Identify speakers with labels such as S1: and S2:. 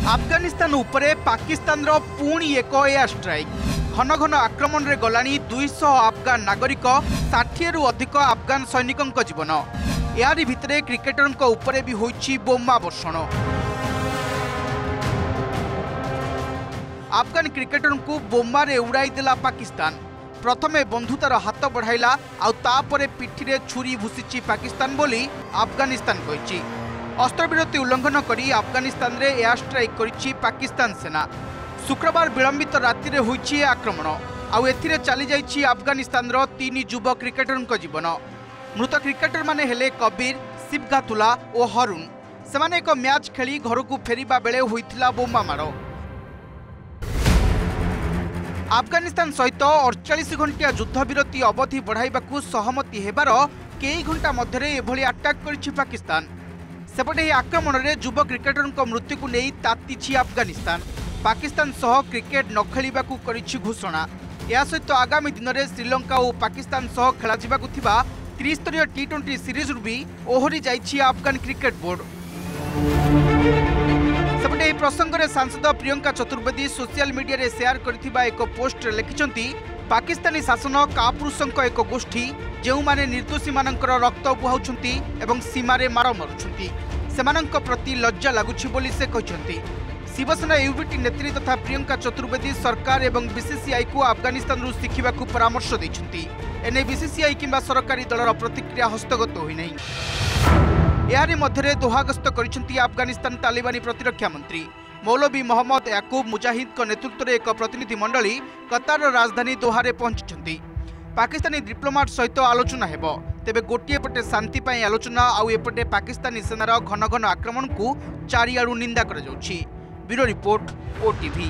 S1: अफगानिस्तान उपरे पाकिस्तान रो पुणी एक एयर स्ट्राइक घन घन आक्रमण रे गलानी 200 अफगान नागरिक 60 रु अधिक अफगान सैनिकों जीवन यारी भितरे क्रिकेटरों उपरे भी होइछि बोमा वर्षण। अफगान क्रिकेटरों को बोमारे उड़ाई देला पाकिस्तान। प्रथमे बंधुतार हाथ बढ़ाइला आउ तापरे पिठिरे छुरी भूसीछि पाकिस्तान बोली अफगानिस्तान कहिछि। अस्त्रविरति उल्लंघन करी अफगानिस्तान रे एयर स्ट्राइक करिछि पाकिस्तान सेना। शुक्रवार विलंबित राति रे होइछि आक्रमण आउ एथिरे चली जाइछि अफगानिस्तान रो 3 युवा क्रिकेटरक जीवन। मृत क्रिकेटर माने हेले कबीर, सिबगातुल्ला और हरुण। सेमाने एक मैच खेली घर को फेरिबा बेले होइथिला बोमा माड़। अफगानिस्तान सहित 48 घंटिया युद्धविरति अवधि बढ़ाइबाकू सहमति हेबार कई घंटा मध्यरे एभली अटैक करिछि पाकिस्तान। सेपटे ଏହି ଆକ୍ରମଣରେ ଯୁବ କ୍ରିକେଟରଙ୍କ ମୃତ୍ୟୁକୁ ନେଇ ତାତିଛି ଆଫଗାନିସ୍ତାନ। ପାକିସ୍ତାନ ସହ କ୍ରିକେଟ ନ ଖେଳିବାକୁ କରିଛି ଘୋଷଣା। ଏହା ସହିତ ଆଗାମୀ ଦିନରେ ଶ୍ରୀଲଙ୍କା ଓ ପାକିସ୍ତାନ ସହ ଖେଳାଯିବାକୁ ଥିବା ତ୍ରିସ୍ତରୀୟ ଟି20 ସିରିଜରୁ ବି ଓହରି ଯାଇଛି ଆଫଗାନ କ୍ରିକେଟ ବୋର୍ଡ। ସେପଟେ ଏହି ପ୍ରସଙ୍ଗରେ ସାଂସଦ ପ୍ରିୟଙ୍କା ଚତୁର୍ବେଦୀ ସୋସିଆଲ ମିଡିଆରେ ସେୟାର କରିଥିବା ଏକ ପୋଷ୍ଟରେ ଲେଖିଛନ୍ତି, ପାକିସ୍ତାନୀ ଶାସନ କାପୁରୁଷଙ୍କ ଏକ ଗୋଷ୍ଠୀ ଯେଉଁମାନେ ନିର୍ଦ୍ଦୋଷୀ ମାନଙ୍କର ରକ୍ତ ବୁହାଉଛନ୍ତି ଏବଂ ସୀମାରେ ମାର ମାରୁଛନ୍ତି ସେମାନଙ୍କ ପ୍ରତି ଲଜ୍ଜା ଲାଗୁଛି ବୋଲି ସେ କହିଛନ୍ତି। शिवसेना यूबीटी नेत्री तथा प्रियंका चतुर्वेदी सरकार एवं बीसीसीआई को अफगानिस्तान शिखा परामर्श देते। एने बीसीसीआई किंबा सरकारी दलर प्रतिक्रिया हस्तगत होना। यारी मध्य दोहा गस्त करिसेंती अफगानिस्तान तालिबानी प्रतिरक्षा मंत्री मौलवी मोहम्मद याकूब मुजाहिद नेतृत्व में एक प्रतिनिधि मंडली कतार राजधानी दोहारे पहुंची। पाकिस्तानी डिप्लोमाट सहित आलोचना हेबो। तेबे गोटे पटे शांति पाई आलोचना आउ एपटे पाकिस्तानी सेनार घन घन आक्रमण को चारिआडू निंदा करा जाउछि। Bureau report, OTV.